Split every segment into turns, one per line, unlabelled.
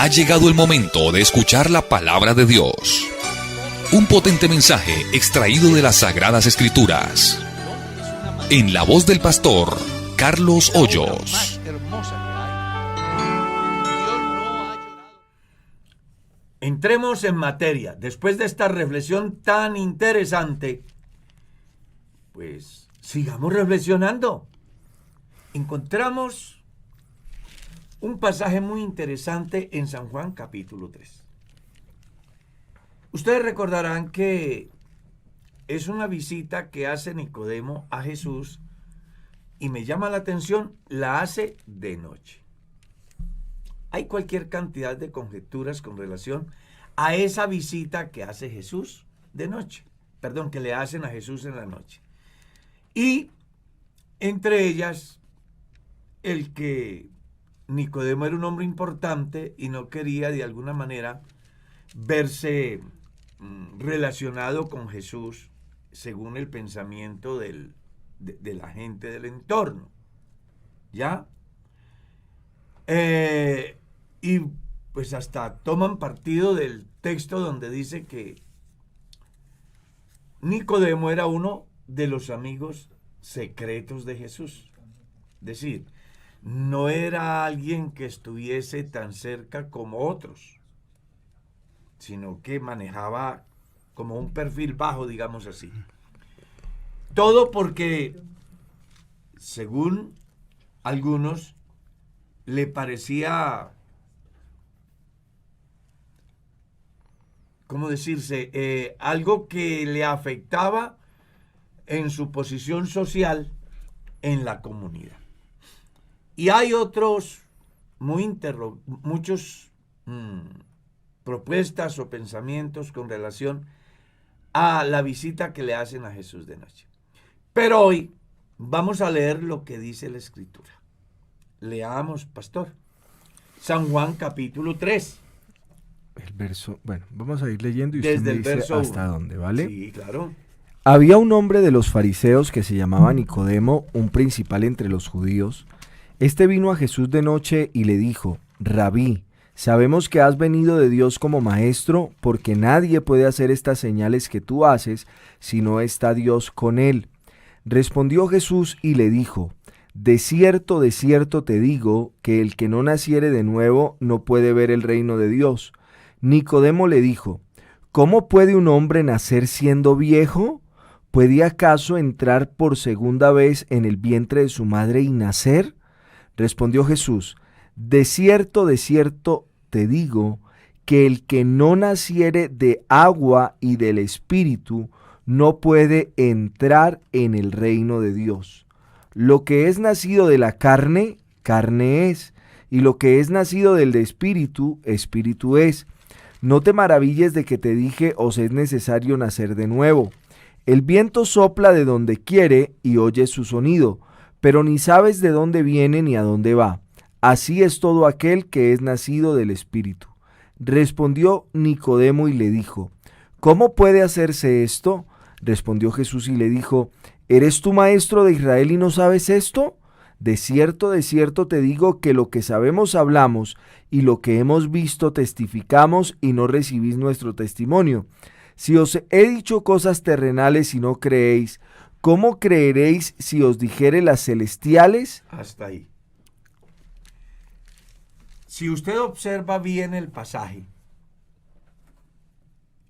Ha llegado el momento de escuchar la palabra de Dios. Un potente mensaje extraído de las Sagradas Escrituras. En la voz del pastor Carlos Hoyos.
Entremos en materia. Después de esta reflexión tan interesante, pues sigamos reflexionando. Encontramos un pasaje muy interesante en San Juan capítulo 3. Ustedes recordarán que es una visita que hace Nicodemo a Jesús y me llama la atención, la hace de noche. Hay cualquier cantidad de conjeturas con relación a esa visita que hace Jesús de noche. Perdón, que le hacen a Jesús en la noche. Y entre ellas, el que Nicodemo era un hombre importante y no quería de alguna manera verse relacionado con Jesús según el pensamiento de la gente del entorno. ¿Ya? Y pues hasta toman partido del texto donde dice que Nicodemo era uno de los amigos secretos de Jesús. Es decir, no era alguien que estuviese tan cerca como otros, sino que manejaba como un perfil bajo, digamos así. Todo porque, según algunos, le parecía, ¿cómo decirse? Algo que le afectaba en su posición social en la comunidad. Y hay otros, muchos propuestas o pensamientos con relación a la visita que le hacen a Jesús de noche. Pero hoy vamos a leer lo que dice la Escritura. Leamos, pastor. San Juan capítulo 3.
El verso, bueno, vamos a ir leyendo y
Desde
usted me
el
dice
verso
hasta
1.
dónde, ¿vale?
Sí, claro.
Había un hombre de los fariseos que se llamaba Nicodemo, un principal entre los judíos. Este vino a Jesús de noche y le dijo: Rabí, sabemos que has venido de Dios como maestro, porque nadie puede hacer estas señales que tú haces si no está Dios con él. Respondió Jesús y le dijo: de cierto te digo, que el que no naciere de nuevo no puede ver el reino de Dios. Nicodemo le dijo: ¿cómo puede un hombre nacer siendo viejo? ¿Puede acaso entrar por segunda vez en el vientre de su madre y nacer? Respondió Jesús: de cierto te digo, que el que no naciere de agua y del Espíritu no puede entrar en el reino de Dios. Lo que es nacido de la carne, carne es, y lo que es nacido del Espíritu, Espíritu es. No te maravilles de que te dije: os es necesario nacer de nuevo. El viento sopla de donde quiere y oyes su sonido, pero ni sabes de dónde viene ni a dónde va. Así es todo aquel que es nacido del Espíritu. Respondió Nicodemo y le dijo: ¿cómo puede hacerse esto? Respondió Jesús y le dijo: ¿eres tú maestro de Israel y no sabes esto? De cierto te digo que lo que sabemos hablamos, y lo que hemos visto testificamos, y no recibís nuestro testimonio. Si os he dicho cosas terrenales y no creéis, ¿cómo creeréis si os dijere las celestiales?
Hasta ahí. Si usted observa bien el pasaje,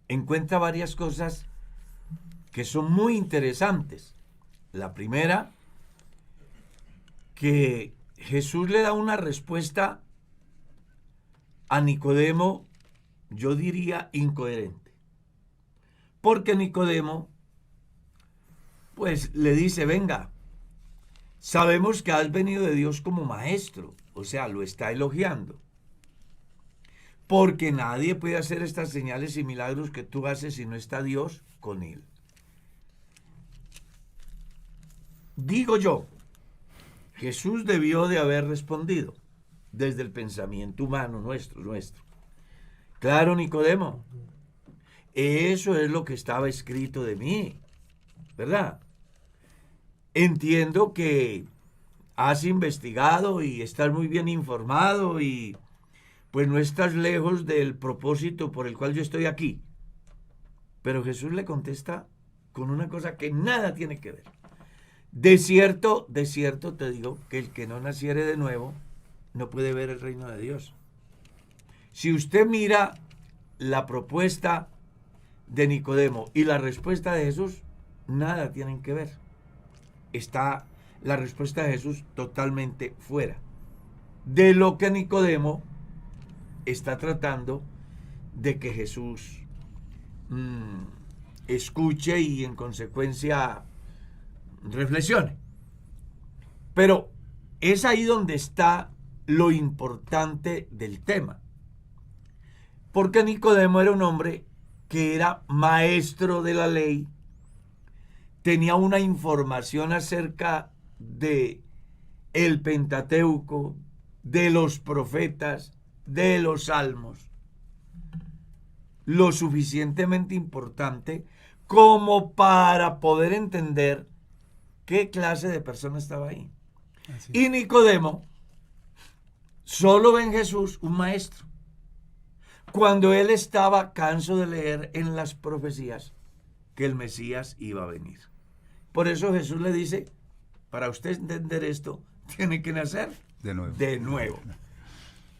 encuentra varias cosas que son muy interesantes. La primera, que Jesús le da una respuesta a Nicodemo, yo diría incoherente. Porque Nicodemo, pues le dice: venga, sabemos que has venido de Dios como maestro. O sea, lo está elogiando. Porque nadie puede hacer estas señales y milagros que tú haces si no está Dios con él. Digo yo, Jesús debió de haber respondido desde el pensamiento humano nuestro. Claro, Nicodemo, eso es lo que estaba escrito de mí, ¿verdad? Entiendo que has investigado y estás muy bien informado y pues no estás lejos del propósito por el cual yo estoy aquí. Pero Jesús le contesta con una cosa que nada tiene que ver. De cierto te digo que el que no naciere de nuevo no puede ver el reino de Dios. Si usted mira la propuesta de Nicodemo y la respuesta de Jesús, nada tienen que ver. Está la respuesta de Jesús totalmente fuera de lo que Nicodemo está tratando de que Jesús escuche y en consecuencia reflexione. Pero es ahí donde está lo importante del tema. Porque Nicodemo era un hombre que era maestro de la ley, tenía una información acerca de el Pentateuco, de los profetas, de los salmos, lo suficientemente importante como para poder entender qué clase de persona estaba ahí. Y Nicodemo solo ve en Jesús un maestro. Cuando él estaba canso de leer en las profecías que el Mesías iba a venir. Por eso Jesús le dice, para usted entender esto, tiene que nacer de nuevo.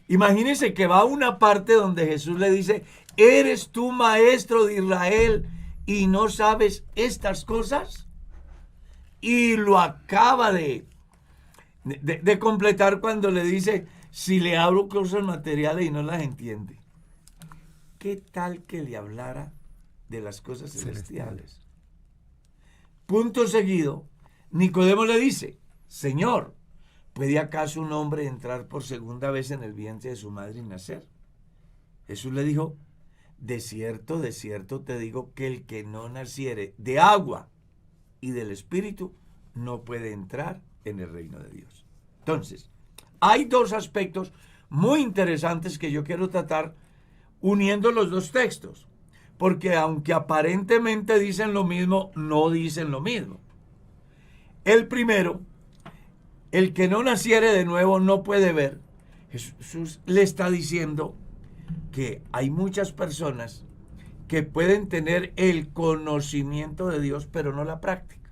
Imagínense que va a una parte donde Jesús le dice, ¿eres tú maestro de Israel y no sabes estas cosas? Y lo acaba de completar cuando le dice, si le hablo cosas materiales y no las entiende. ¿Qué tal que le hablara de las cosas celestiales? Punto seguido, Nicodemo le dice, Señor, ¿puede acaso un hombre entrar por segunda vez en el vientre de su madre y nacer? Jesús le dijo, de cierto te digo que el que no naciere de agua y del Espíritu no puede entrar en el reino de Dios. Entonces, hay dos aspectos muy interesantes que yo quiero tratar uniendo los dos textos, porque aunque aparentemente dicen lo mismo, no dicen lo mismo. El primero, el que no naciere de nuevo no puede ver. Jesús le está diciendo que hay muchas personas que pueden tener el conocimiento de Dios, pero no la práctica.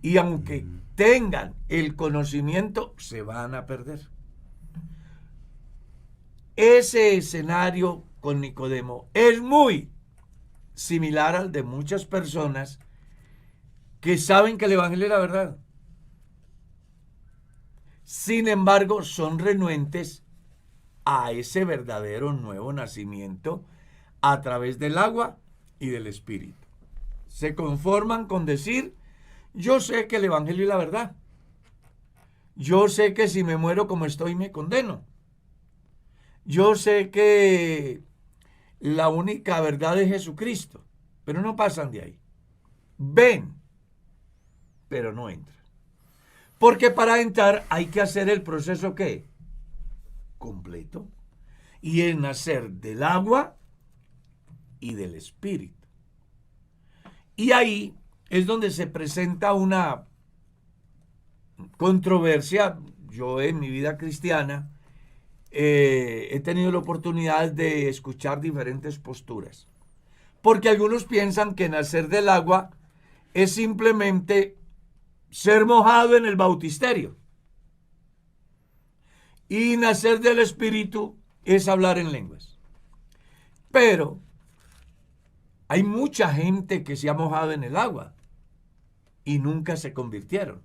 Y aunque tengan el conocimiento, se van a perder. Ese escenario con Nicodemo es muy similar al de muchas personas que saben que el Evangelio es la verdad. Sin embargo, son renuentes a ese verdadero nuevo nacimiento a través del agua y del Espíritu. Se conforman con decir, yo sé que el Evangelio es la verdad. Yo sé que si me muero como estoy me condeno. Yo sé que la única verdad es Jesucristo, pero no pasan de ahí. Ven, pero no entran. Porque para entrar hay que hacer el proceso ¿qué? Completo. Y es nacer del agua y del Espíritu. Y ahí es donde se presenta una controversia. Yo en mi vida cristiana he tenido la oportunidad de escuchar diferentes posturas. Porque algunos piensan que nacer del agua es simplemente ser mojado en el bautisterio. Y nacer del Espíritu es hablar en lenguas. Pero hay mucha gente que se ha mojado en el agua y nunca se convirtieron.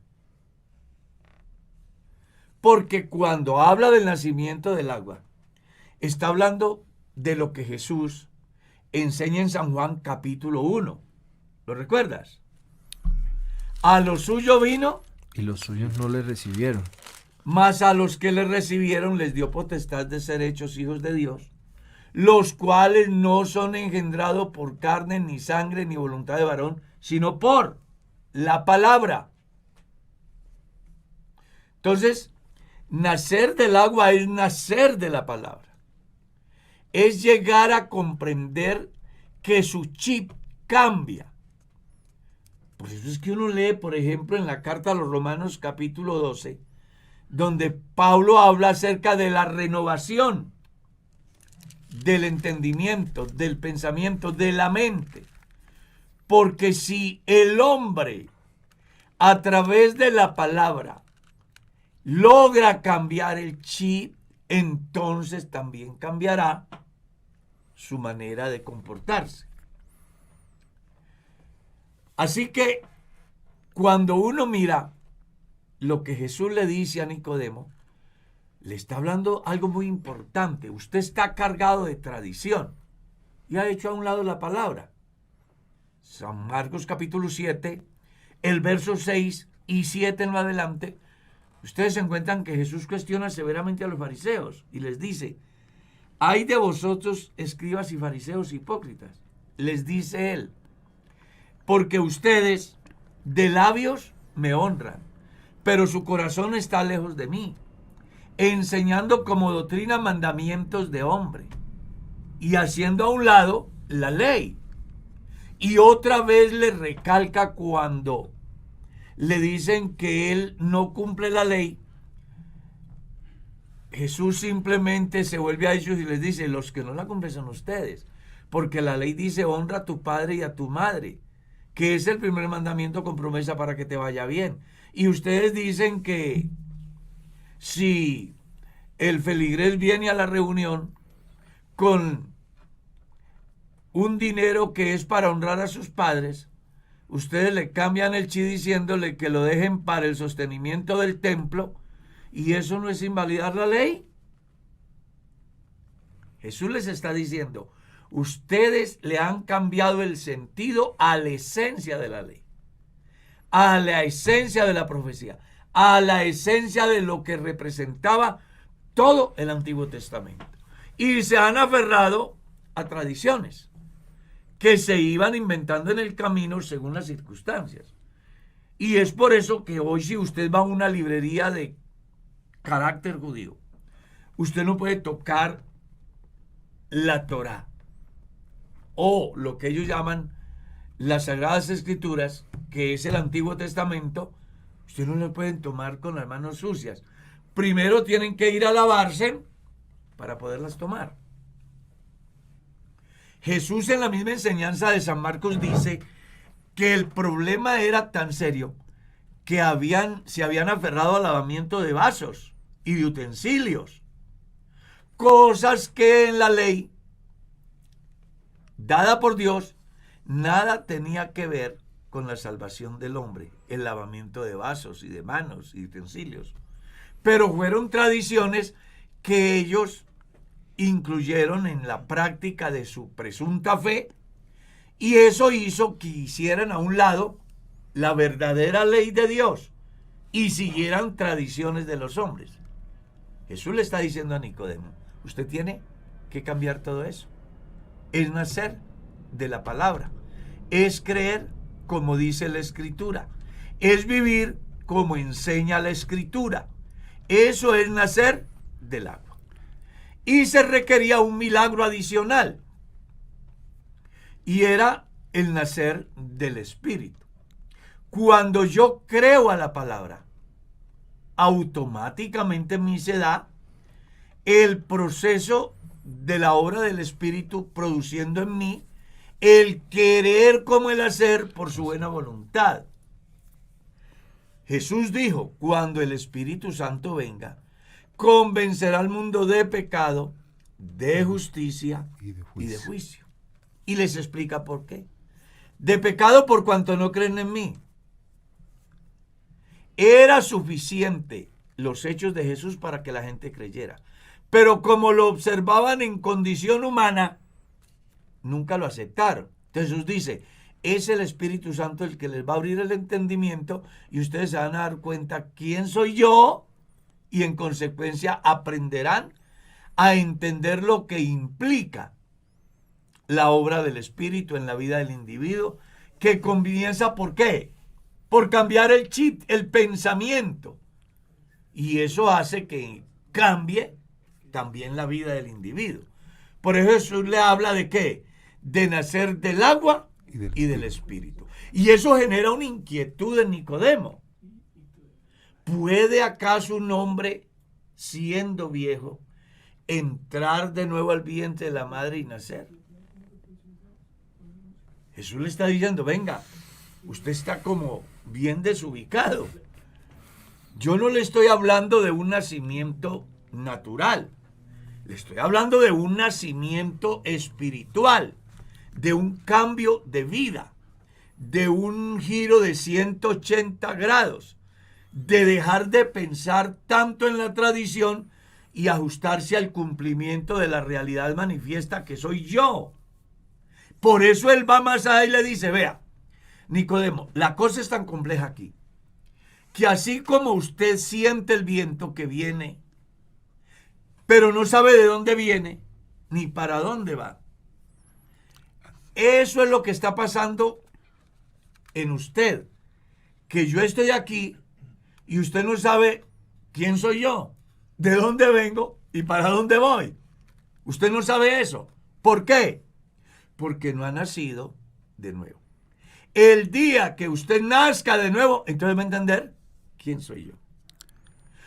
Porque cuando habla del nacimiento del agua, está hablando de lo que Jesús enseña en San Juan capítulo 1. ¿Lo recuerdas? A lo suyo vino
y los suyos no le recibieron.
Mas a los que le recibieron les dio potestad de ser hechos hijos de Dios, los cuales no son engendrados por carne, ni sangre, ni voluntad de varón, sino por la palabra. Entonces, nacer del agua es nacer de la palabra. Es llegar a comprender que su chip cambia. Por eso es que uno lee, por ejemplo, en la carta a los Romanos capítulo 12, donde Pablo habla acerca de la renovación del entendimiento, del pensamiento, de la mente. Porque si el hombre, a través de la palabra, logra cambiar el chip, entonces también cambiará su manera de comportarse. Así que cuando uno mira lo que Jesús le dice a Nicodemo, le está hablando algo muy importante. Usted está cargado de tradición y ha hecho a un lado la palabra. San Marcos capítulo 7, el verso 6 y 7 en lo adelante, ustedes se encuentran que Jesús cuestiona severamente a los fariseos y les dice: ay de vosotros, escribas y fariseos hipócritas, les dice él, porque ustedes de labios me honran, pero su corazón está lejos de mí, enseñando como doctrina mandamientos de hombre y haciendo a un lado la ley. Y otra vez le recalca cuando le dicen que él no cumple la ley. Jesús simplemente se vuelve a ellos y les dice: los que no la cumplen son ustedes, porque la ley dice: honra a tu padre y a tu madre, que es el primer mandamiento con promesa para que te vaya bien. Y ustedes dicen que si el feligrés viene a la reunión con un dinero que es para honrar a sus padres, ustedes le cambian el chi diciéndole que lo dejen para el sostenimiento del templo, y eso no es invalidar la ley. Jesús les está diciendo: ustedes le han cambiado el sentido a la esencia de la ley, a la esencia de la profecía, a la esencia de lo que representaba todo el Antiguo Testamento. Y se han aferrado a tradiciones que se iban inventando en el camino según las circunstancias. Y es por eso que hoy, si usted va a una librería de carácter judío, usted no puede tocar la Torá o lo que ellos llaman las Sagradas Escrituras, que es el Antiguo Testamento. Usted no lo pueden tomar con las manos sucias. Primero tienen que ir a lavarse para poderlas tomar. Jesús, en la misma enseñanza de San Marcos, dice que el problema era tan serio que se habían aferrado al lavamiento de vasos y de utensilios, cosas que en la ley dada por Dios nada tenía que ver con la salvación del hombre, el lavamiento de vasos y de manos y utensilios. Pero fueron tradiciones que ellos incluyeron en la práctica de su presunta fe, y eso hizo que hicieran a un lado la verdadera ley de Dios y siguieran tradiciones de los hombres. Jesús le está diciendo a Nicodemo: usted tiene que cambiar todo eso. Es nacer de la palabra, es creer como dice la Escritura, es vivir como enseña la Escritura. Eso es nacer del agua. Y se requería un milagro adicional, y era el nacer del Espíritu. Cuando yo creo a la palabra, automáticamente en mí se da el proceso de la obra del Espíritu, produciendo en mí el querer como el hacer por su buena voluntad. Jesús dijo: cuando el Espíritu Santo venga, convencerá al mundo de pecado, de justicia y de juicio. Y les explica por qué. De pecado, por cuanto no creen en mí. Era suficiente los hechos de Jesús para que la gente creyera, pero como lo observaban en condición humana, nunca lo aceptaron. Entonces Jesús dice: es el Espíritu Santo el que les va a abrir el entendimiento, y ustedes se van a dar cuenta quién soy yo, y en consecuencia aprenderán a entender lo que implica la obra del Espíritu en la vida del individuo, que comienza ¿por qué? Por cambiar el chip, el pensamiento. Y eso hace que cambie también la vida del individuo. Por eso Jesús le habla de ¿qué? De nacer del agua y del Espíritu. Y eso genera una inquietud en Nicodemo. ¿Puede acaso un hombre, siendo viejo, entrar de nuevo al vientre de la madre y nacer. Jesús le está diciendo, venga, usted está como bien desubicado. Yo no le estoy hablando de un nacimiento natural. Le estoy hablando de un nacimiento espiritual, de un cambio de vida, de un giro de 180 grados, de dejar de pensar tanto en la tradición y ajustarse al cumplimiento de la realidad manifiesta que soy yo. Por eso él va más allá y le dice, vea, Nicodemo, la cosa es tan compleja aquí, que así como usted siente el viento que viene, pero no sabe de dónde viene, ni para dónde va. Eso es lo que está pasando en usted, que yo estoy aquí y usted no sabe quién soy yo, de dónde vengo y para dónde voy. Usted no sabe eso. ¿Por qué? Porque no ha nacido de nuevo. El día que usted nazca de nuevo, entonces va a entender quién soy yo.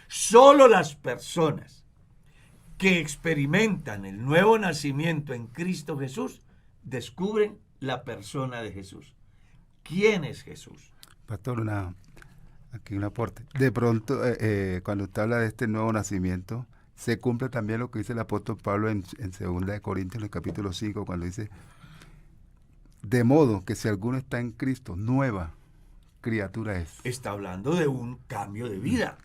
Solo las personas que experimentan el nuevo nacimiento en Cristo Jesús descubren la persona de Jesús. ¿Quién es Jesús?
Pastor, aquí un aporte. De pronto, cuando usted habla de este nuevo nacimiento, se cumple también lo que dice el apóstol Pablo en 2 Corintios, en el capítulo 5, cuando dice, de modo que si alguno está en Cristo, nueva criatura es.
Está hablando de un cambio de vida.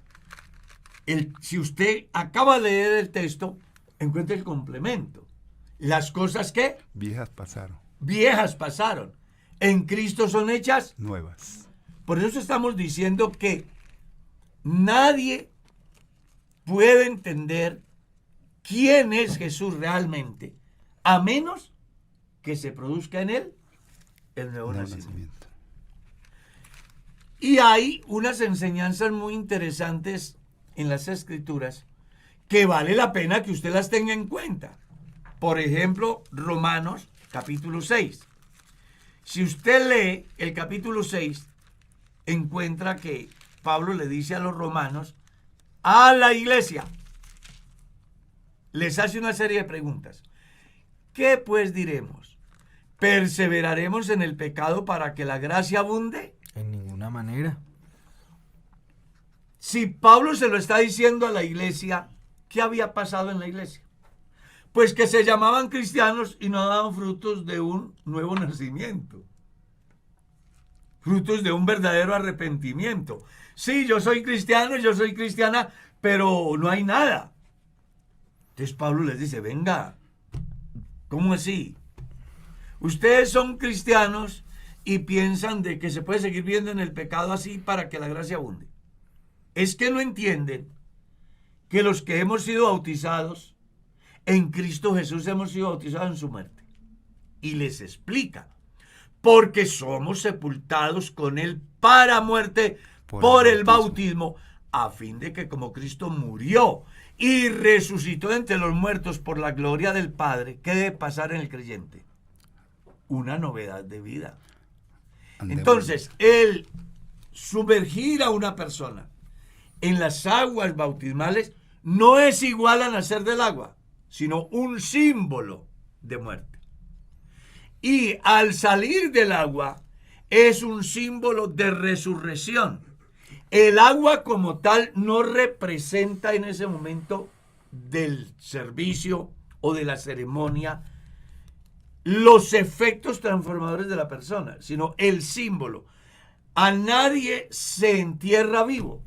Si usted acaba de leer el texto, encuentra el complemento. Las cosas que
Viejas pasaron.
viejas pasaron, en Cristo son hechas.
Nuevas.
Por eso estamos diciendo que nadie puede entender quién es Jesús realmente, a menos que se produzca en él el nuevo nacimiento. Y hay unas enseñanzas muy interesantes en las Escrituras que vale la pena que usted las tenga en cuenta. Por ejemplo, Romanos capítulo 6. Si usted lee el capítulo 6, encuentra que Pablo le dice a los romanos, a la iglesia, les hace una serie de preguntas. ¿Qué pues diremos? ¿Perseveraremos en el pecado para que la gracia abunde?
En ninguna manera.
Si Pablo se lo está diciendo a la iglesia, ¿qué había pasado en la iglesia? Pues que se llamaban cristianos y no daban frutos de un nuevo nacimiento. Frutos de un verdadero arrepentimiento. Sí, yo soy cristiano, yo soy cristiana, pero no hay nada. Entonces Pablo les dice, venga, ¿cómo así? Ustedes son cristianos y piensan de que se puede seguir viendo en el pecado así para que la gracia abunde. Es que no entienden que los que hemos sido bautizados en Cristo Jesús hemos sido bautizados en su muerte. Y les explica, porque somos sepultados con él para muerte por el bautismo, a fin de que como Cristo murió y resucitó entre los muertos por la gloria del Padre, ¿qué debe pasar en el creyente? Una novedad de vida. Entonces, el sumergir a una persona en las aguas bautismales no es igual a nacer del agua, sino un símbolo de muerte. Y al salir del agua es un símbolo de resurrección. El agua como tal no representa en ese momento del servicio o de la ceremonia los efectos transformadores de la persona, sino el símbolo. A nadie se entierra vivo.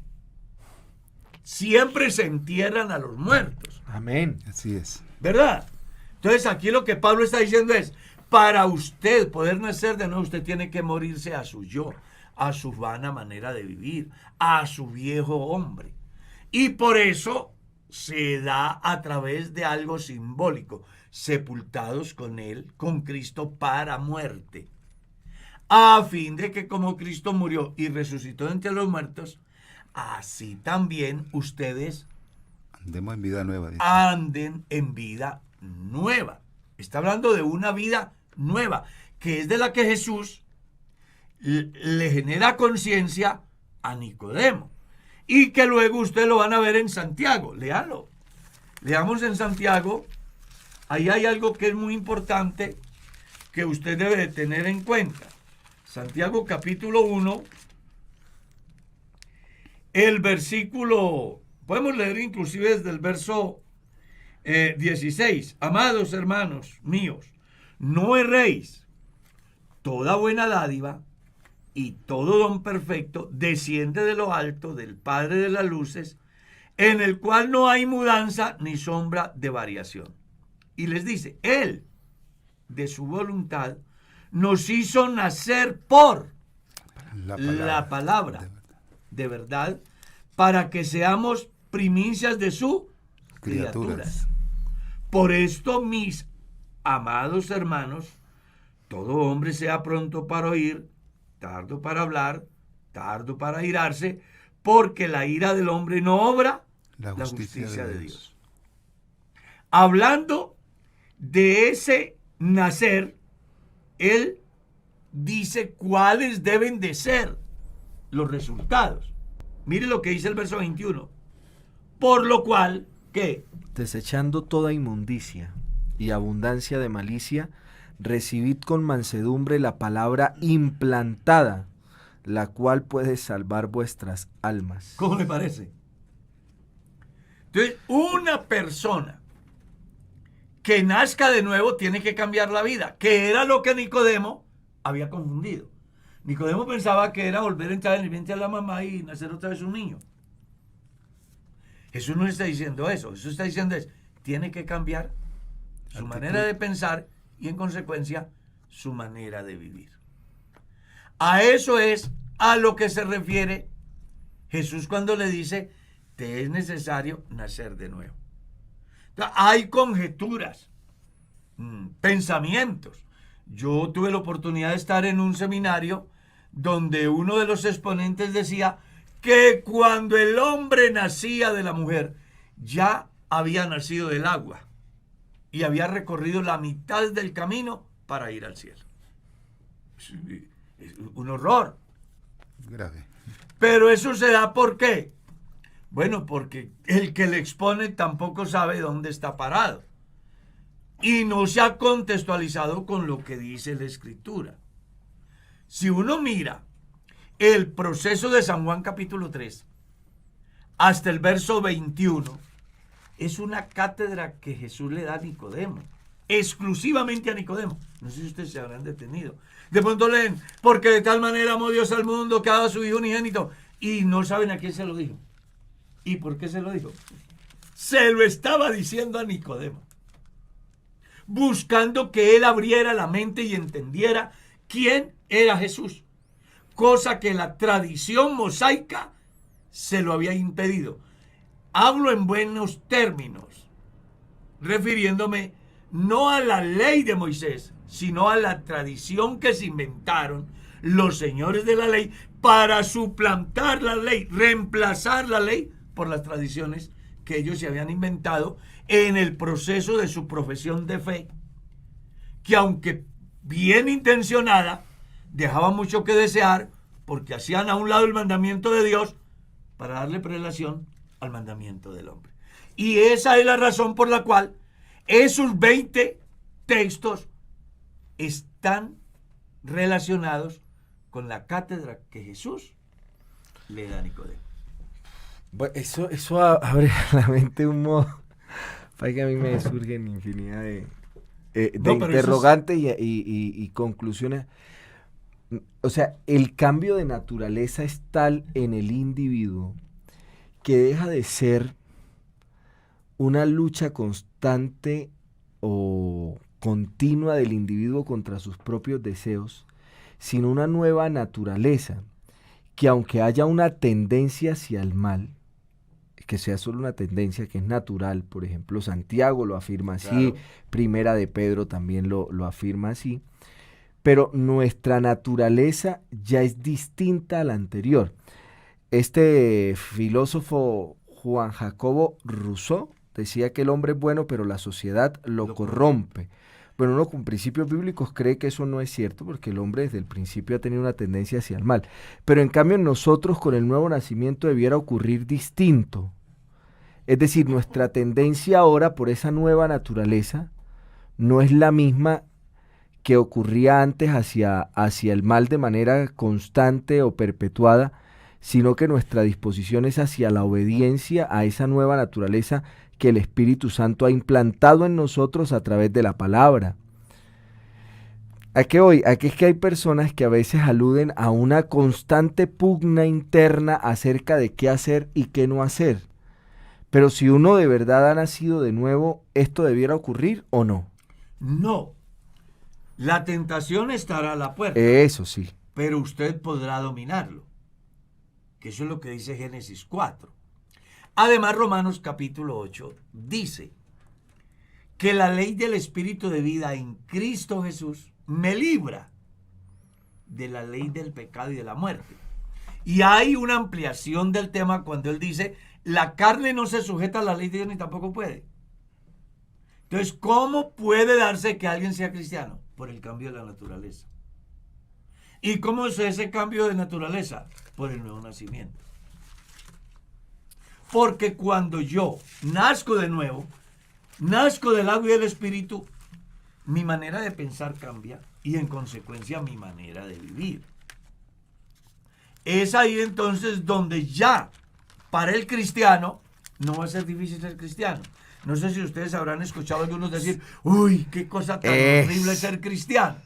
Siempre se entierran a los muertos.
Amén.
Así es.
¿Verdad? Entonces aquí lo que Pablo está diciendo es, para usted poder nacer de nuevo, usted tiene que morirse a su yo, a su vana manera de vivir, a su viejo hombre. Y por eso se da a través de algo simbólico, sepultados con él, con Cristo para muerte, a fin de que como Cristo murió y resucitó entre los muertos, así también ustedes
andemos en vida nueva. Dice.
Anden en vida nueva. Está hablando de una vida nueva, que es de la que Jesús le genera conciencia a Nicodemo. Y que luego ustedes lo van a ver en Santiago. Léalo. Leamos en Santiago, ahí hay algo que es muy importante que usted debe de tener en cuenta. Santiago capítulo 1, el versículo, podemos leer inclusive desde el verso 16. Amados hermanos míos, no erréis, toda buena dádiva y todo don perfecto desciende de lo alto del Padre de las luces, en el cual no hay mudanza ni sombra de variación. Y les dice, Él, de su voluntad, nos hizo nacer por la palabra de verdad, para que seamos primicias de sus criaturas. Por esto, mis amados hermanos, todo hombre sea pronto para oír, tardo para hablar, tardo para airarse, porque la ira del hombre no obra la justicia de Dios. Hablando de ese nacer, él dice cuáles deben de ser los resultados. Mire lo que dice el verso 21. Por lo cual, ¿qué?
Desechando toda inmundicia y abundancia de malicia, recibid con mansedumbre la palabra implantada, la cual puede salvar vuestras almas.
¿Cómo le parece? Entonces, una persona que nazca de nuevo tiene que cambiar la vida, que era lo que Nicodemo había confundido. Nicodemo pensaba que era volver a entrar en el vientre de la mamá y nacer otra vez un niño. Jesús no está diciendo eso. Jesús está diciendo tiene que cambiar su manera de pensar y en consecuencia su manera de vivir. A eso es a lo que se refiere Jesús cuando le dice, te es necesario nacer de nuevo. Entonces, hay conjeturas, pensamientos. Yo tuve la oportunidad de estar en un seminario donde uno de los exponentes decía que cuando el hombre nacía de la mujer, ya había nacido del agua y había recorrido la mitad del camino para ir al cielo. Es un horror.
Grave.
Pero eso se da ¿por qué? Bueno, porque el que le expone tampoco sabe dónde está parado. Y no se ha contextualizado con lo que dice la Escritura. Si uno mira el proceso de San Juan capítulo 3 hasta el verso 21, es una cátedra que Jesús le da a Nicodemo, exclusivamente a Nicodemo. No sé si ustedes se habrán detenido. De pronto leen, porque de tal manera amó Dios al mundo que ha dado a su Hijo unigénito, y no saben a quién se lo dijo. ¿Y por qué se lo dijo? Se lo estaba diciendo a Nicodemo, buscando que él abriera la mente y entendiera quién era Jesús, cosa que la tradición mosaica se lo había impedido. Hablo en buenos términos, refiriéndome no a la ley de Moisés, sino a la tradición que se inventaron los señores de la ley para suplantar la ley, reemplazar la ley por las tradiciones que ellos se habían inventado en el proceso de su profesión de fe, que aunque bien intencionada, dejaba mucho que desear, porque hacían a un lado el mandamiento de Dios para darle prelación al mandamiento del hombre. Y esa es la razón por la cual esos 20 textos están relacionados con la cátedra que Jesús le da a Nicodemo.
Bueno, eso abre la mente un modo para que a mí me surgen infinidad de interrogantes y conclusiones. O sea, el cambio de naturaleza es tal en el individuo que deja de ser una lucha constante o continua del individuo contra sus propios deseos, sino una nueva naturaleza que, aunque haya una tendencia hacia el mal, que sea solo una tendencia que es natural, por ejemplo Santiago lo afirma así, claro. Primera de Pedro también lo afirma así, pero nuestra naturaleza ya es distinta a la anterior. Este filósofo Juan Jacobo Rousseau decía que el hombre es bueno, pero la sociedad lo corrompe. Bueno, uno con principios bíblicos cree que eso no es cierto, porque el hombre desde el principio ha tenido una tendencia hacia el mal. Pero en cambio en nosotros con el nuevo nacimiento debiera ocurrir distinto. Es decir, nuestra tendencia ahora por esa nueva naturaleza no es la misma que ocurría antes hacia el mal de manera constante o perpetuada, sino que nuestra disposición es hacia la obediencia a esa nueva naturaleza que el Espíritu Santo ha implantado en nosotros a través de la palabra. ¿A qué voy? Aquí es que hay personas que a veces aluden a una constante pugna interna acerca de qué hacer y qué no hacer. Pero si uno de verdad ha nacido de nuevo, ¿esto debiera ocurrir o no?
No. La tentación estará a la puerta.
Eso sí.
Pero usted podrá dominarlo. Que eso es lo que dice Génesis 4. Además, Romanos capítulo 8 dice que la ley del Espíritu de vida en Cristo Jesús me libra de la ley del pecado y de la muerte. Y hay una ampliación del tema cuando él dice, la carne no se sujeta a la ley de Dios ni tampoco puede. Entonces, ¿cómo puede darse que alguien sea cristiano? Por el cambio de la naturaleza. ¿Y cómo es ese cambio de naturaleza? Por el nuevo nacimiento. Porque cuando yo nazco de nuevo, nazco del agua y del Espíritu, mi manera de pensar cambia y en consecuencia mi manera de vivir. Es ahí entonces donde ya para el cristiano no va a ser difícil ser cristiano. No sé si ustedes habrán escuchado a algunos decir, uy, qué cosa tan horrible ser cristiano,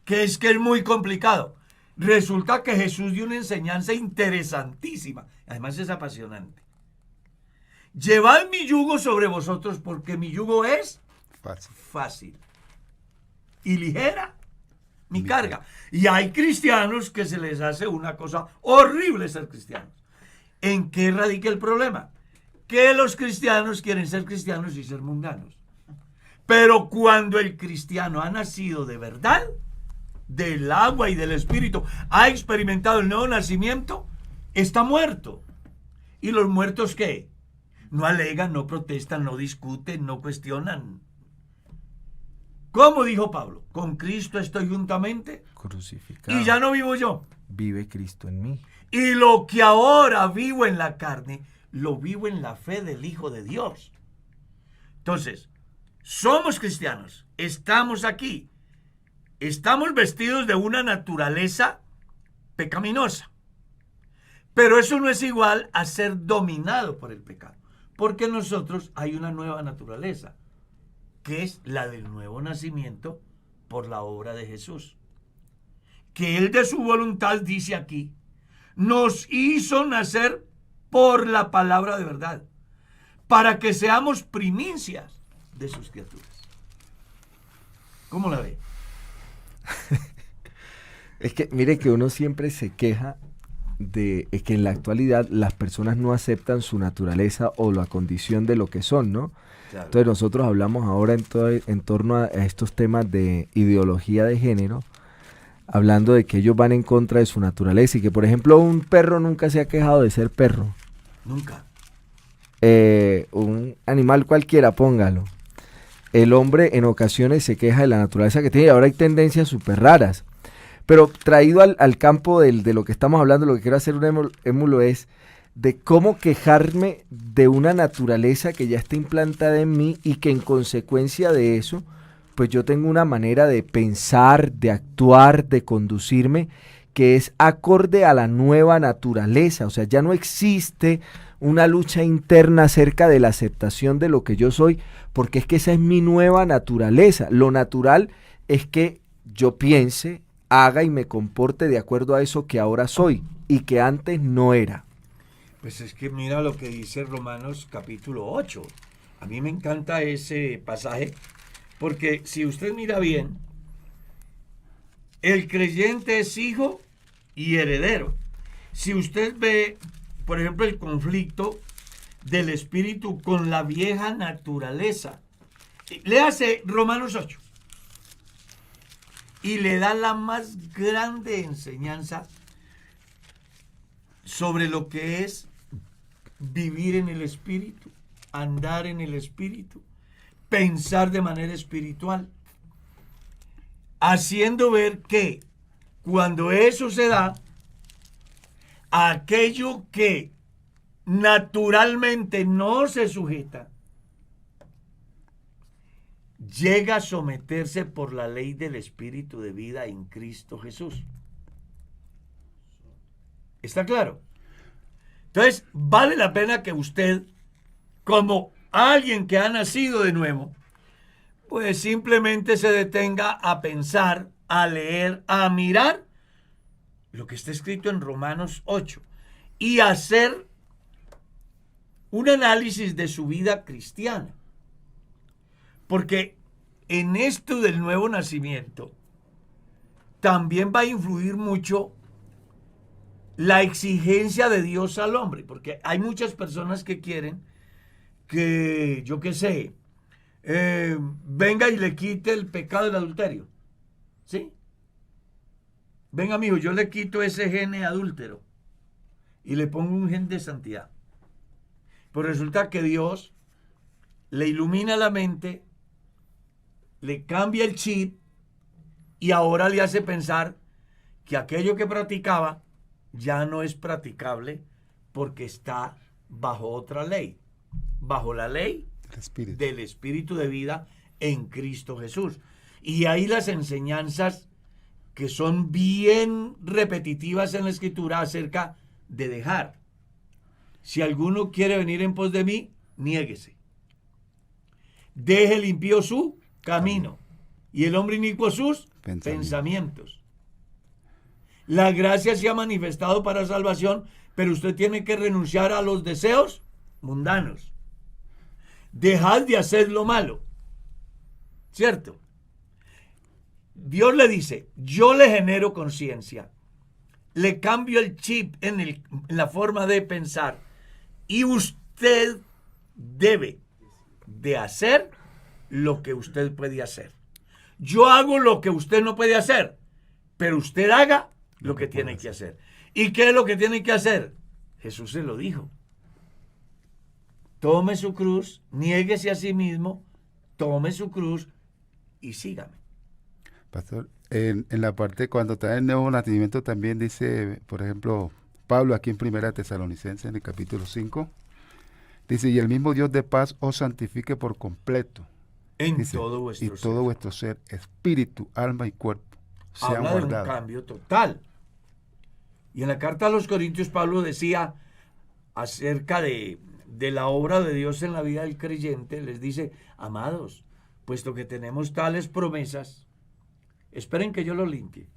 que es muy complicado. Resulta que Jesús dio una enseñanza interesantísima, además es apasionante. Llevad mi yugo sobre vosotros porque mi yugo es fácil y ligera mi carga. Y hay cristianos que se les hace una cosa horrible ser cristianos. ¿En qué radica el problema? Que los cristianos quieren ser cristianos y ser mundanos. Pero cuando el cristiano ha nacido de verdad, del agua y del Espíritu, ha experimentado el nuevo nacimiento, está muerto. ¿Y los muertos qué? No alegan, no protestan, no discuten, no cuestionan. ¿Cómo dijo Pablo? Con Cristo estoy juntamente
crucificado.
Y ya no vivo yo.
Vive Cristo en mí.
Y lo que ahora vivo en la carne, lo vivo en la fe del Hijo de Dios. Entonces, somos cristianos, estamos aquí, estamos vestidos de una naturaleza pecaminosa. Pero eso no es igual a ser dominado por el pecado, porque en nosotros hay una nueva naturaleza, que es la del nuevo nacimiento por la obra de Jesús. Que Él de su voluntad, dice aquí, nos hizo nacer por la palabra de verdad, para que seamos primicias de sus criaturas. ¿Cómo la ve?
Es que, mire que uno siempre se queja de que en la actualidad las personas no aceptan su naturaleza o la condición de lo que son, ¿no? Claro. Entonces nosotros hablamos ahora en torno a estos temas de ideología de género, hablando de que ellos van en contra de su naturaleza y que, por ejemplo, un perro nunca se ha quejado de ser perro.
Nunca.
Un animal cualquiera, póngalo. El hombre en ocasiones se queja de la naturaleza que tiene y ahora hay tendencias súper raras. Pero traído al campo de lo que estamos hablando, lo que quiero hacer un émulo es de cómo quejarme de una naturaleza que ya está implantada en mí y que en consecuencia de eso, pues yo tengo una manera de pensar, de actuar, de conducirme, que es acorde a la nueva naturaleza. O sea, ya no existe una lucha interna acerca de la aceptación de lo que yo soy, porque es que esa es mi nueva naturaleza. Lo natural es que yo piense, haga y me comporte de acuerdo a eso que ahora soy y que antes no era.
Pues es que mira lo que dice Romanos capítulo 8. A mí me encanta ese pasaje porque si usted mira bien, el creyente es hijo y heredero. Si usted ve, por ejemplo, el conflicto del espíritu con la vieja naturaleza, léase Romanos 8 y le da la más grande enseñanza sobre lo que es vivir en el espíritu, andar en el espíritu, pensar de manera espiritual, haciendo ver que cuando eso se da, aquello que naturalmente no se sujeta, llega a someterse por la ley del Espíritu de vida en Cristo Jesús. ¿Está claro? Entonces, vale la pena que usted, como alguien que ha nacido de nuevo, pues simplemente se detenga a pensar, a leer, a mirar lo que está escrito en Romanos 8 y hacer un análisis de su vida cristiana. Porque en esto del nuevo nacimiento también va a influir mucho la exigencia de Dios al hombre, porque hay muchas personas que quieren que, yo qué sé, venga y le quite el pecado del adulterio. ¿Sí? Venga, amigo, yo le quito ese gene adúltero y le pongo un gen de santidad. Pues resulta que Dios le ilumina la mente, le cambia el chip y ahora le hace pensar que aquello que practicaba ya no es practicable porque está bajo otra ley, bajo la ley del Espíritu de vida en Cristo Jesús. Y ahí las enseñanzas que son bien repetitivas en la Escritura acerca de dejar. Si alguno quiere venir en pos de mí, niéguese. Deje el impío su camino y el hombre inicuo sus pensamientos. La gracia se ha manifestado para salvación, pero usted tiene que renunciar a los deseos mundanos. Dejad de hacer lo malo. ¿Cierto? Dios le dice, yo le genero conciencia, le cambio el chip en la forma de pensar y usted debe de hacer lo que usted puede hacer. Yo hago lo que usted no puede hacer, pero usted haga lo que tiene que hacer. ¿Y qué es lo que tiene que hacer? Jesús se lo dijo. Tome su cruz, niéguese a sí mismo, tome su cruz y sígame.
Pastor, en la parte cuando está el nuevo nacimiento también dice, por ejemplo, Pablo aquí en Primera Tesalonicenses en el capítulo 5, dice, y el mismo Dios de paz os santifique por completo. Dice,
todo vuestro
y todo vuestro ser, espíritu, alma y cuerpo, sean
habla de
guardados.
un cambio total. Y en la carta a los Corintios Pablo decía acerca de la obra de Dios en la vida del creyente, les dice, amados, puesto que tenemos tales promesas, esperen que yo lo limpie.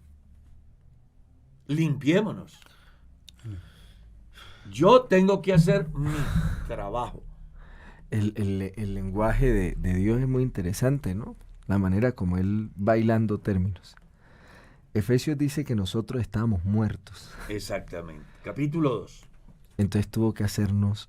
Limpiémonos. Yo tengo que hacer mi trabajo.
El lenguaje de Dios es muy interesante, ¿no? La manera como Él va hilando términos. Efesios dice que nosotros estábamos muertos.
Exactamente. Capítulo 2.
Entonces tuvo que hacernos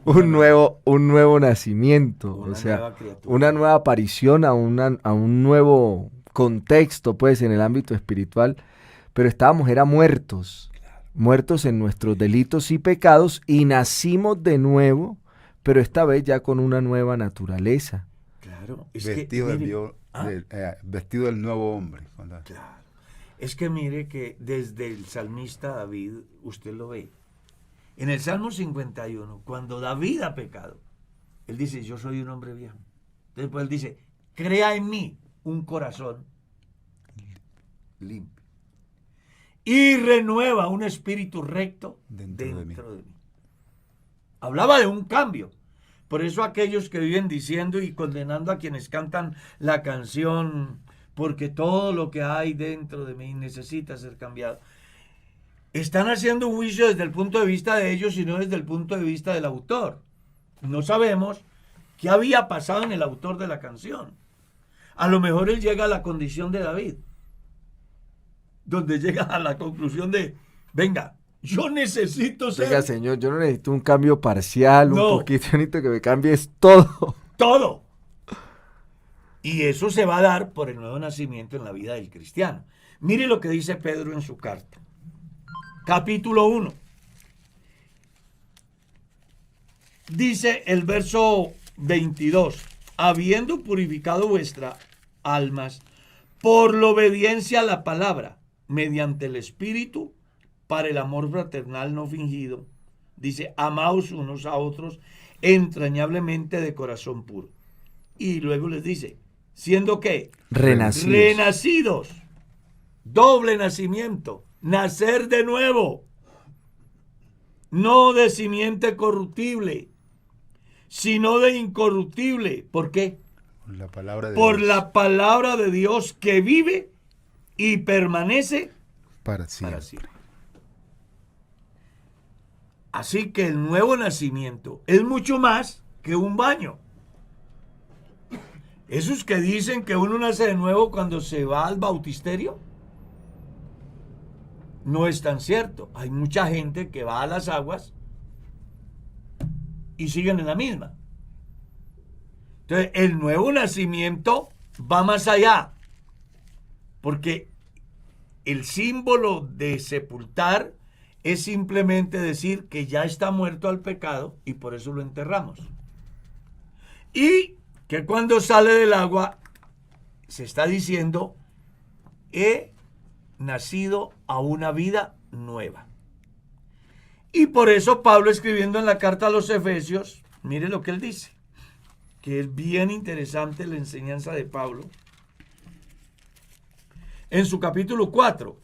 un
nuevo nacimiento,
una
o sea,
nueva criatura.
una nueva aparición a un nuevo contexto, pues, en el ámbito espiritual, pero era muertos, muertos en nuestros delitos y pecados, y nacimos de nuevo, pero esta vez ya con una nueva naturaleza.
Claro.
Vestido del nuevo hombre.
Claro. Es que mire que desde el salmista David, usted lo ve. En el Salmo 51, cuando David ha pecado, él dice, yo soy un hombre viejo. Después él dice, crea en mí un corazón limpio. Y renueva un espíritu recto dentro de mí. Hablaba de un cambio. Por eso aquellos que viven diciendo y condenando a quienes cantan la canción, porque todo lo que hay dentro de mí necesita ser cambiado, están haciendo un juicio desde el punto de vista de ellos y no desde el punto de vista del autor. No sabemos qué había pasado en el autor de la canción. A lo mejor él llega a la condición de David, donde llega a la conclusión de, venga, yo necesito ser...
Oiga, Señor, yo no necesito un cambio parcial,
No.
un poquito, necesito que me cambies todo.
Todo. Y eso se va a dar por el nuevo nacimiento en la vida del cristiano. Mire lo que dice Pedro en su carta. Capítulo 1. Dice el verso 22. Habiendo purificado vuestras almas por la obediencia a la palabra, mediante el Espíritu, para el amor fraternal no fingido, Dice, amaos unos a otros entrañablemente de corazón puro. Y luego les dice, ¿siendo qué?
Renacidos.
Renacidos. Doble nacimiento. Nacer de nuevo. No de simiente corruptible, sino de incorruptible. ¿Por qué?
Por la palabra de
Por
Dios.
la palabra de Dios que vive y permanece
Para siempre.
para siempre. Así que el nuevo nacimiento es mucho más que un baño. Esos que dicen que uno nace de nuevo cuando se va al bautisterio, no es tan cierto. Hay mucha gente que va a las aguas y siguen en la misma. Entonces, el nuevo nacimiento va más allá, porque el símbolo de sepultar es simplemente decir que ya está muerto al pecado y por eso lo enterramos. Y que cuando sale del agua se está diciendo, he nacido a una vida nueva. Y por eso Pablo, escribiendo en la carta a los Efesios, mire lo que él dice, que es bien interesante la enseñanza de Pablo. En su capítulo 4,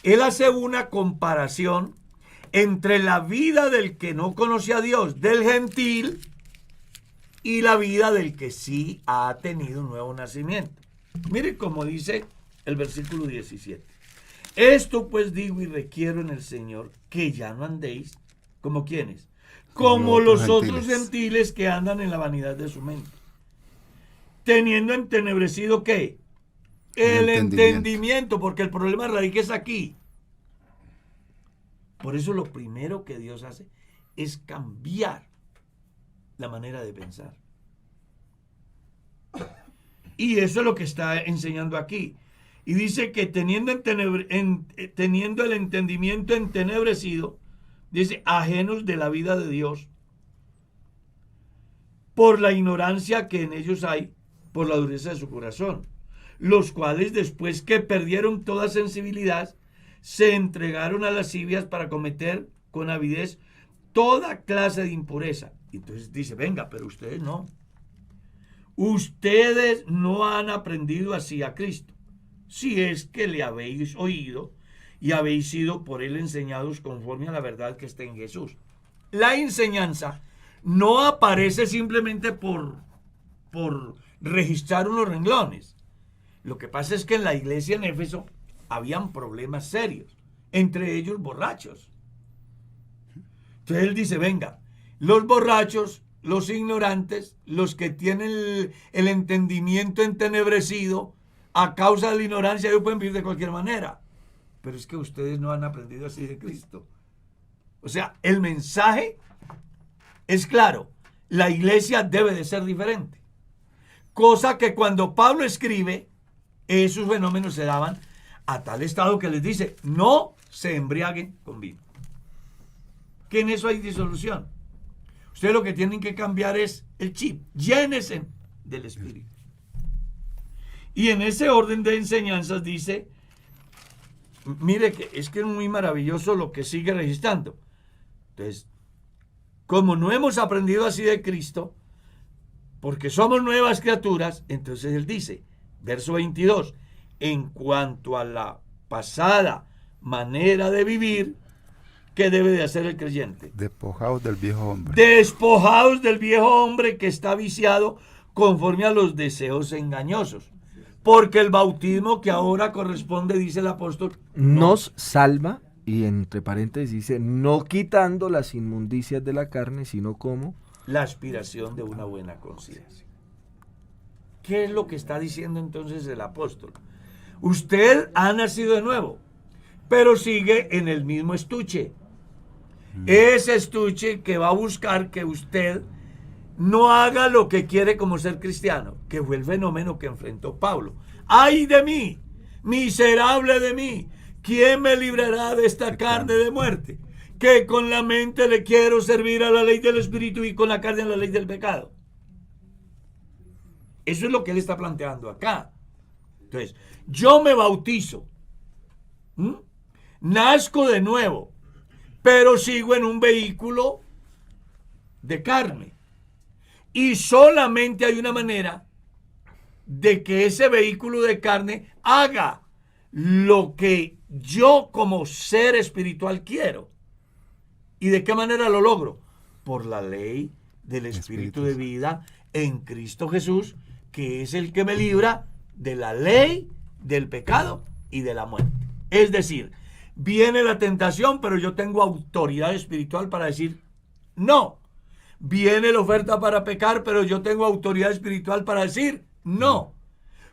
él hace una comparación entre la vida del que no conoce a Dios, del gentil, y la vida del que sí ha tenido un nuevo nacimiento. Mire cómo dice el versículo 17. Esto pues digo y requiero en el Señor, que ya no andéis como quienes, como los otros gentiles que andan en la vanidad de su mente, teniendo entenebrecido ¿qué? El entendimiento, porque el problema radica es aquí. Por eso lo primero que Dios hace es cambiar la manera de pensar. Y eso es lo que está enseñando aquí. Y dice que teniendo el entendimiento entenebrecido, dice, ajenos de la vida de Dios, por la ignorancia que en ellos hay, por la dureza de su corazón, los cuales después que perdieron toda sensibilidad, se entregaron a lascivias para cometer con avidez toda clase de impureza. Y entonces dice, venga, pero ustedes no. Ustedes no han aprendido así a Cristo, si es que le habéis oído y habéis sido por él enseñados conforme a la verdad que está en Jesús. La enseñanza no aparece simplemente por registrar unos renglones. Lo que pasa es que en la iglesia en Éfeso habían problemas serios, entre ellos borrachos. Entonces él dice, venga, los borrachos, los ignorantes, los que tienen el entendimiento entenebrecido, a causa de la ignorancia ellos pueden vivir de cualquier manera. Pero es que ustedes no han aprendido así de Cristo. O sea, el mensaje es claro. La iglesia debe de ser diferente. Cosa que cuando Pablo escribe, esos fenómenos se daban a tal estado que les dice, no se embriaguen con vino. Que en eso hay disolución. Ustedes lo que tienen que cambiar es el chip. Llénense del Espíritu. Y en ese orden de enseñanzas dice, mire que es muy maravilloso lo que sigue registrando. Entonces, como no hemos aprendido así de Cristo, porque somos nuevas criaturas, entonces él dice, verso 22, en cuanto a la pasada manera de vivir, ¿qué debe de hacer el creyente?
Despojaos del viejo hombre.
Despojaos del viejo hombre que está viciado conforme a los deseos engañosos. Porque el bautismo que ahora corresponde, dice el apóstol,
nos salva, y entre paréntesis dice, no quitando las inmundicias de la carne, sino como
la aspiración de una buena conciencia. ¿Qué es lo que está diciendo entonces el apóstol? Usted ha nacido de nuevo, pero sigue en el mismo estuche. Ese estuche que va a buscar que usted no haga lo que quiere como ser cristiano, que fue el fenómeno que enfrentó Pablo. ¡Ay de mí! ¡Miserable de mí! ¿Quién me librará de esta carne de muerte? Que con la mente le quiero servir a la ley del Espíritu y con la carne a la ley del pecado. Eso es lo que él está planteando acá. Entonces, yo me bautizo, nazco de nuevo, pero sigo en un vehículo de carne. Y solamente hay una manera de que ese vehículo de carne haga lo que yo como ser espiritual quiero. ¿Y de qué manera lo logro? Por la ley del Espíritu de vida en Cristo Jesús, que es el que me libra de la ley, del pecado y de la muerte. Es decir, viene la tentación, pero yo tengo autoridad espiritual para decir no. Viene la oferta para pecar, pero yo tengo autoridad espiritual para decir no.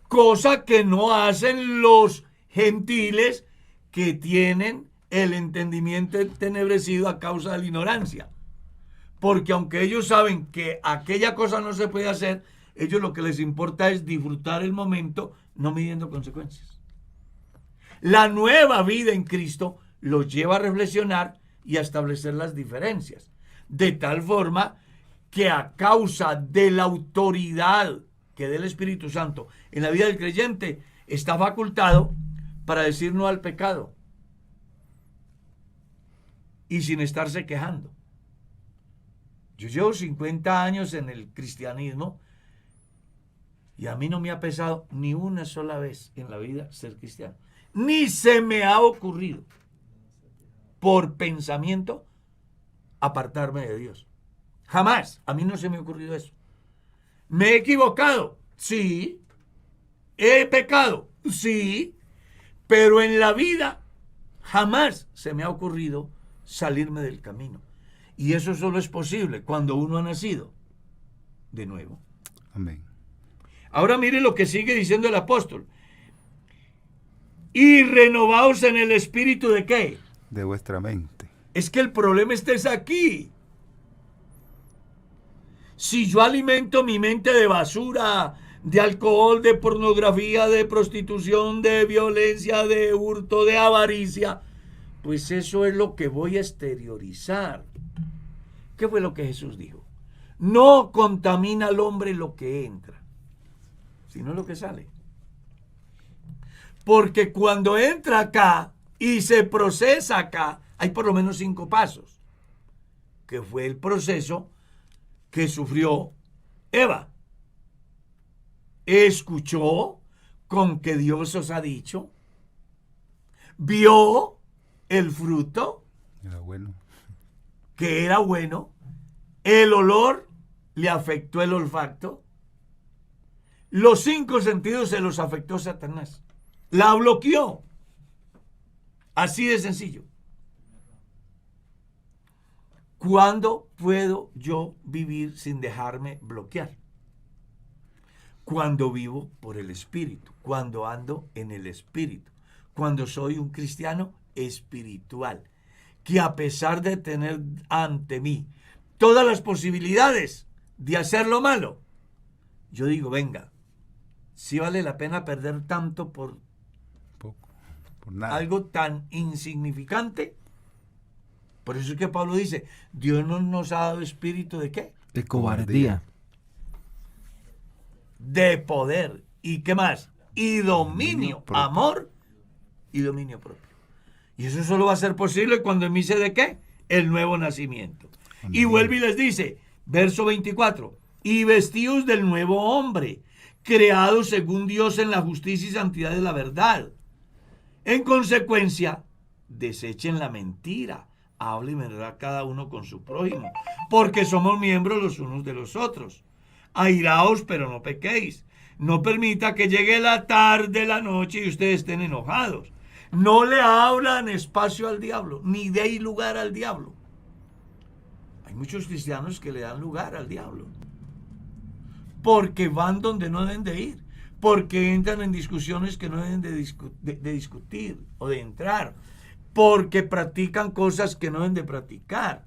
Cosa que no hacen los gentiles que tienen el entendimiento entenebrecido a causa de la ignorancia. Porque aunque ellos saben que aquella cosa no se puede hacer, ellos lo que les importa es disfrutar el momento, no midiendo consecuencias. La nueva vida en Cristo los lleva a reflexionar y a establecer las diferencias. De tal forma que a causa de la autoridad que da el Espíritu Santo en la vida del creyente, está facultado para decir no al pecado y sin estarse quejando. Yo llevo 50 años en el cristianismo y a mí no me ha pesado ni una sola vez en la vida ser cristiano. Ni se me ha ocurrido por pensamiento apartarme de Dios. Jamás. A mí no se me ha ocurrido eso. ¿Me he equivocado? Sí. ¿He pecado? Sí. Pero en la vida jamás se me ha ocurrido salirme del camino. Y eso solo es posible cuando uno ha nacido de nuevo.
Amén.
Ahora mire lo que sigue diciendo el apóstol. Y renovaos en el espíritu ¿de qué?
De vuestra mente.
Es que el problema está aquí. Si yo alimento mi mente de basura, de alcohol, de pornografía, de prostitución, de violencia, de hurto, de avaricia, pues eso es lo que voy a exteriorizar. ¿Qué fue lo que Jesús dijo? No contamina al hombre lo que entra, sino lo que sale. Porque cuando entra acá y se procesa acá, hay por lo menos 5 pasos, que fue el proceso que sufrió Eva. Escuchó con que Dios os ha dicho, vio el fruto,
Era bueno.
que era bueno, el olor le afectó el olfato, los 5 sentidos se los afectó Satanás, la bloqueó, así de sencillo. ¿Cuándo puedo yo vivir sin dejarme bloquear? Cuando vivo por el Espíritu, cuando ando en el Espíritu, cuando soy un cristiano espiritual, que a pesar de tener ante mí todas las posibilidades de hacer lo malo, yo digo, venga, ¿sí vale la pena perder tanto por
Poco. Por nada.
algo tan insignificante? Por eso es que Pablo dice, Dios no nos ha dado espíritu ¿de qué?
De cobardía.
De poder. ¿Y qué más? Y dominio,
propio.
amor y dominio propio. Y eso solo va a ser posible cuando en mí se ¿de qué? El nuevo nacimiento.
Amén.
Y vuelve y les dice, verso 24, y vestidos del nuevo hombre, creado según Dios en la justicia y santidad de la verdad. En consecuencia, desechen la mentira, hablen verdad cada uno con su prójimo, porque somos miembros los unos de los otros. Airaos, pero no pequéis. No permita que llegue la tarde, la noche y ustedes estén enojados. No le abran espacio al diablo, ni deis lugar al diablo. Hay muchos cristianos que le dan lugar al diablo, porque van donde no deben de ir, porque entran en discusiones que no deben de discutir o de entrar, porque practican cosas que no deben de practicar,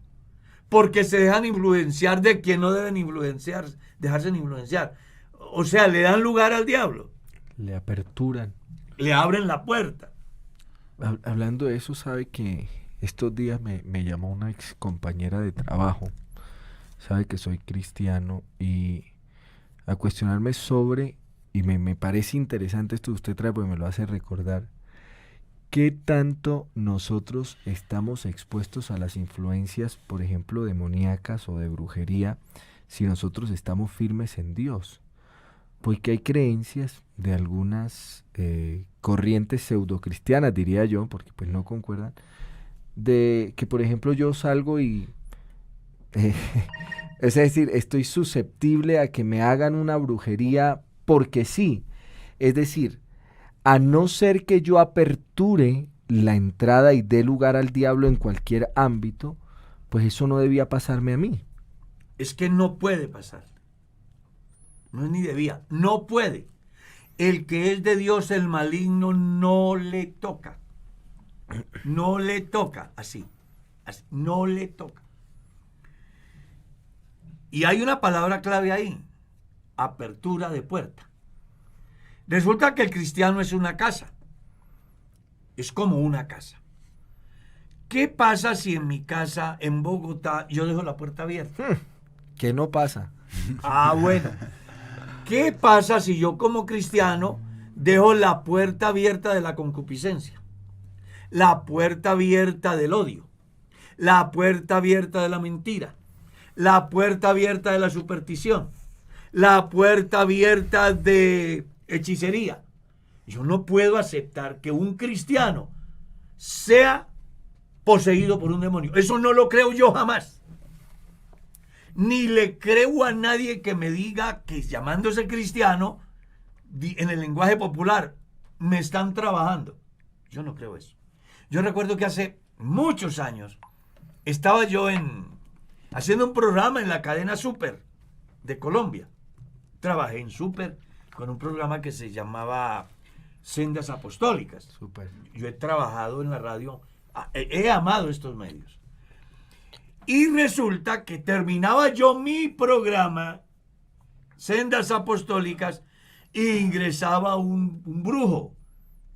porque se dejan influenciar de quien no deben dejarse influenciar. O sea, le dan lugar al diablo,
Le aperturan.
le abren la puerta.
Hablando de eso, sabe que estos días me llamó una ex compañera de trabajo, sabe que soy cristiano, y a cuestionarme sobre, y me parece interesante esto que usted trae porque me lo hace recordar, ¿qué tanto nosotros estamos expuestos a las influencias, por ejemplo, demoníacas o de brujería, si nosotros estamos firmes en Dios? Porque hay creencias de algunas corrientes pseudocristianas, diría yo, porque pues no concuerdan, de que, por ejemplo, yo salgo y... es decir, estoy susceptible a que me hagan una brujería porque sí. Es decir, a no ser que yo aperture la entrada y dé lugar al diablo en cualquier ámbito, pues eso no debía pasarme a mí.
Es que no puede pasar. No es ni debía, no puede. El que es de Dios, el maligno, no le toca. No le toca, así, no le toca. Y hay una palabra clave ahí, apertura de puerta. Resulta que el cristiano es una casa, es como una casa. ¿Qué pasa si en mi casa, en Bogotá, yo dejo la puerta abierta?
¿Qué no pasa?
Ah, bueno. ¿Qué pasa si yo como cristiano dejo la puerta abierta de la concupiscencia? La puerta abierta del odio, la puerta abierta de la mentira, la puerta abierta de la superstición, la puerta abierta de hechicería. Yo no puedo aceptar que un cristiano sea poseído por un demonio. Eso no lo creo yo jamás. Ni le creo a nadie que me diga que llamándose cristiano, en el lenguaje popular, me están trabajando. Yo no creo eso. Yo recuerdo que hace muchos años estaba yo haciendo un programa en la cadena Super de Colombia. Trabajé en Super con un programa que se llamaba Sendas Apostólicas.
Super.
Yo he trabajado en la radio, he amado estos medios. Y resulta que terminaba yo mi programa, Sendas Apostólicas, e ingresaba un brujo,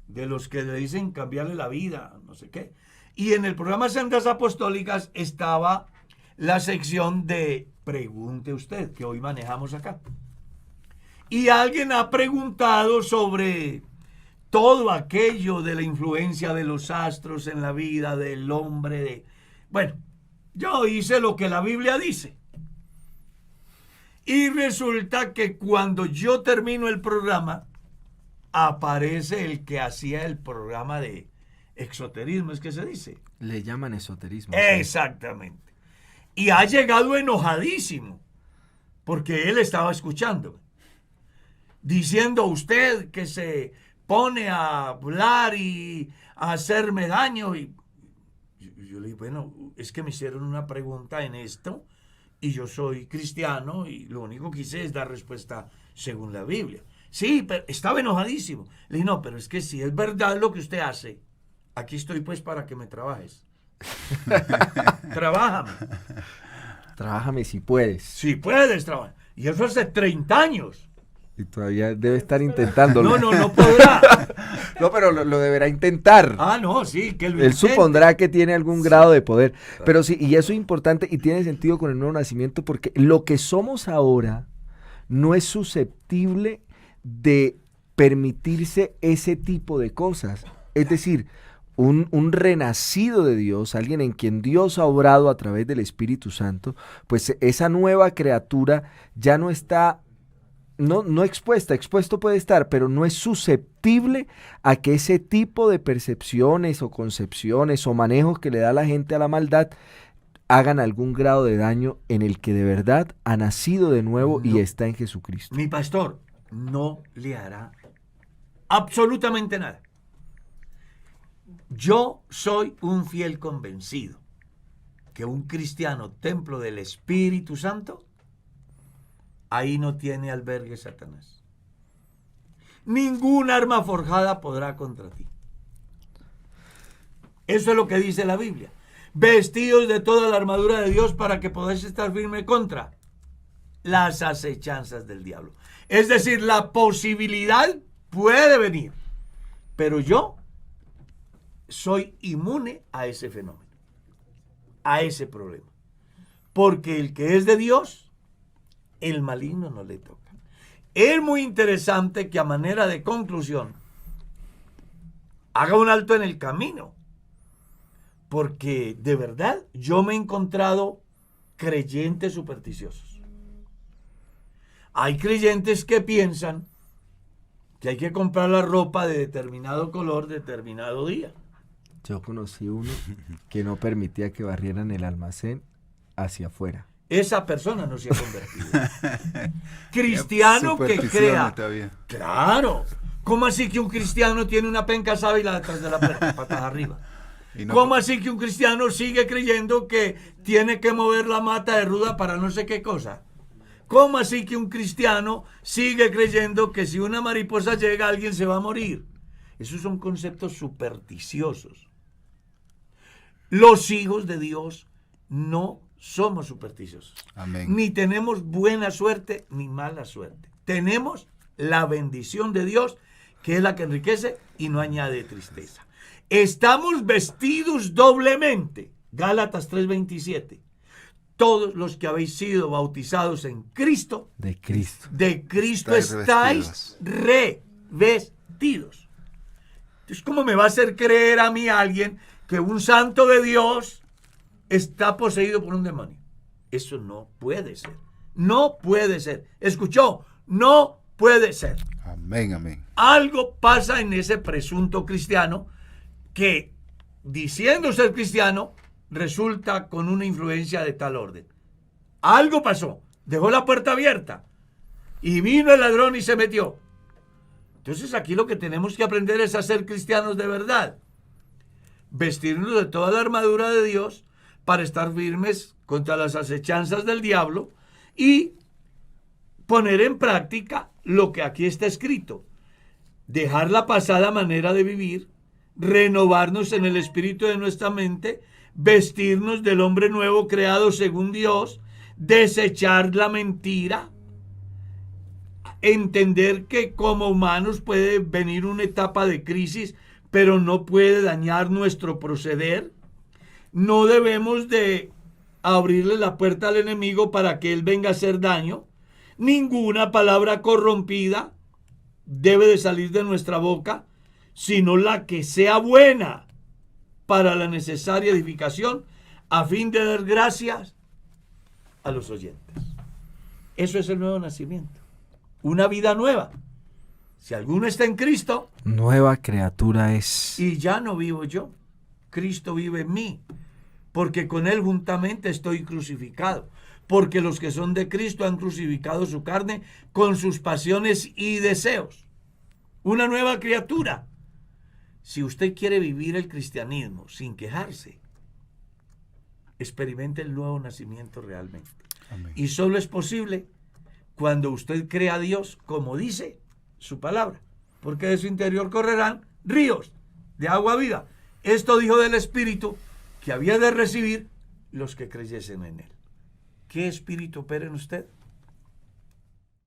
de los que le dicen cambiarle la vida, no sé qué. Y en el programa Sendas Apostólicas estaba la sección de Pregunte Usted, que hoy manejamos acá. Y alguien ha preguntado sobre todo aquello de la influencia de los astros en la vida del hombre. Bueno, yo hice lo que la Biblia dice. Y resulta que cuando yo termino el programa, aparece el que hacía el programa de exoterismo, es que se dice.
Le llaman esoterismo.
Exactamente. Y ha llegado enojadísimo, porque él estaba escuchándome, diciendo usted que se pone a hablar y a hacerme daño. Y yo le dije, bueno, es que me hicieron una pregunta en esto y yo soy cristiano y lo único que hice es dar respuesta según la Biblia. Sí, pero estaba enojadísimo. Le dije, no, pero es que si es verdad lo que usted hace, aquí estoy pues para que me trabajes. Trabájame.
Trabájame si puedes.
Si puedes trabajar. Y eso hace 30 años.
Y todavía debe estar intentándolo.
No podrá.
No, pero lo deberá intentar.
Ah, no, sí, que
Él supondrá que tiene algún grado de poder. Pero sí, y eso es importante y tiene sentido con el nuevo nacimiento, porque lo que somos ahora no es susceptible de permitirse ese tipo de cosas. Es decir, un renacido de Dios, alguien en quien Dios ha obrado a través del Espíritu Santo, pues esa nueva criatura ya no está, no expuesto puede estar, pero no es susceptible a que ese tipo de percepciones o concepciones o manejos que le da la gente a la maldad hagan algún grado de daño en el que de verdad ha nacido de nuevo y está en Jesucristo.
Mi pastor no le hará absolutamente nada. Yo soy un fiel convencido que un cristiano templo del Espíritu Santo, ahí no tiene albergue Satanás. Ningún arma forjada podrá contra ti. Eso es lo que dice la Biblia. Vestidos de toda la armadura de Dios para que podáis estar firme contra las acechanzas del diablo. Es decir, la posibilidad puede venir, pero yo soy inmune a ese fenómeno, a ese problema. Porque el que es de Dios, el maligno no le toca. Es muy interesante que a manera de conclusión, haga un alto en el camino. Porque de verdad yo me he encontrado creyentes supersticiosos. Hay creyentes que piensan que hay que comprar la ropa de determinado color, determinado día.
Yo conocí uno que no permitía que barrieran el almacén hacia afuera.
Esa persona no se ha convertido. Cristiano que crea. Claro. ¿Cómo así que un cristiano tiene una penca sábila detrás de la puerta, patas arriba? No, ¿cómo así que un cristiano sigue creyendo que tiene que mover la mata de ruda para no sé qué cosa? ¿Cómo así que un cristiano sigue creyendo que si una mariposa llega alguien se va a morir? Esos son conceptos supersticiosos. Los hijos de Dios no somos supersticiosos.
Amén.
Ni tenemos buena suerte ni mala suerte. Tenemos la bendición de Dios, que es la que enriquece y no añade tristeza. Estamos vestidos doblemente. Gálatas 3:27. Todos los que habéis sido bautizados en Cristo,
de Cristo
estáis revestidos. Entonces, ¿cómo me va a hacer creer a mí alguien que un santo de Dios está poseído por un demonio? Eso no puede ser. No puede ser. ¿Escuchó? No puede ser.
Amén, amén.
Algo pasa en ese presunto cristiano que, diciendo ser cristiano, resulta con una influencia de tal orden. Algo pasó. Dejó la puerta abierta y vino el ladrón y se metió. Entonces aquí lo que tenemos que aprender es a ser cristianos de verdad. Vestirnos de toda la armadura de Dios para estar firmes contra las acechanzas del diablo y poner en práctica lo que aquí está escrito. Dejar la pasada manera de vivir, renovarnos en el espíritu de nuestra mente, vestirnos del hombre nuevo creado según Dios, desechar la mentira, entender que como humanos puede venir una etapa de crisis, pero no puede dañar nuestro proceder. No debemos de abrirle la puerta al enemigo para que él venga a hacer daño. Ninguna palabra corrompida debe de salir de nuestra boca, sino la que sea buena para la necesaria edificación, a fin de dar gracias a los oyentes. Eso es el nuevo nacimiento. Una vida nueva. Si alguno está en Cristo,
nueva criatura es.
Y ya no vivo yo. Cristo vive en mí. Porque con Él juntamente estoy crucificado. Porque los que son de Cristo han crucificado su carne con sus pasiones y deseos. Una nueva criatura. Si usted quiere vivir el cristianismo sin quejarse, experimente el nuevo nacimiento realmente.
Amén.
Y solo es posible cuando usted crea a Dios como dice su palabra. Porque de su interior correrán ríos de agua viva. Esto dijo del Espíritu que había de recibir los que creyesen en Él. ¿Qué espíritu opera en usted?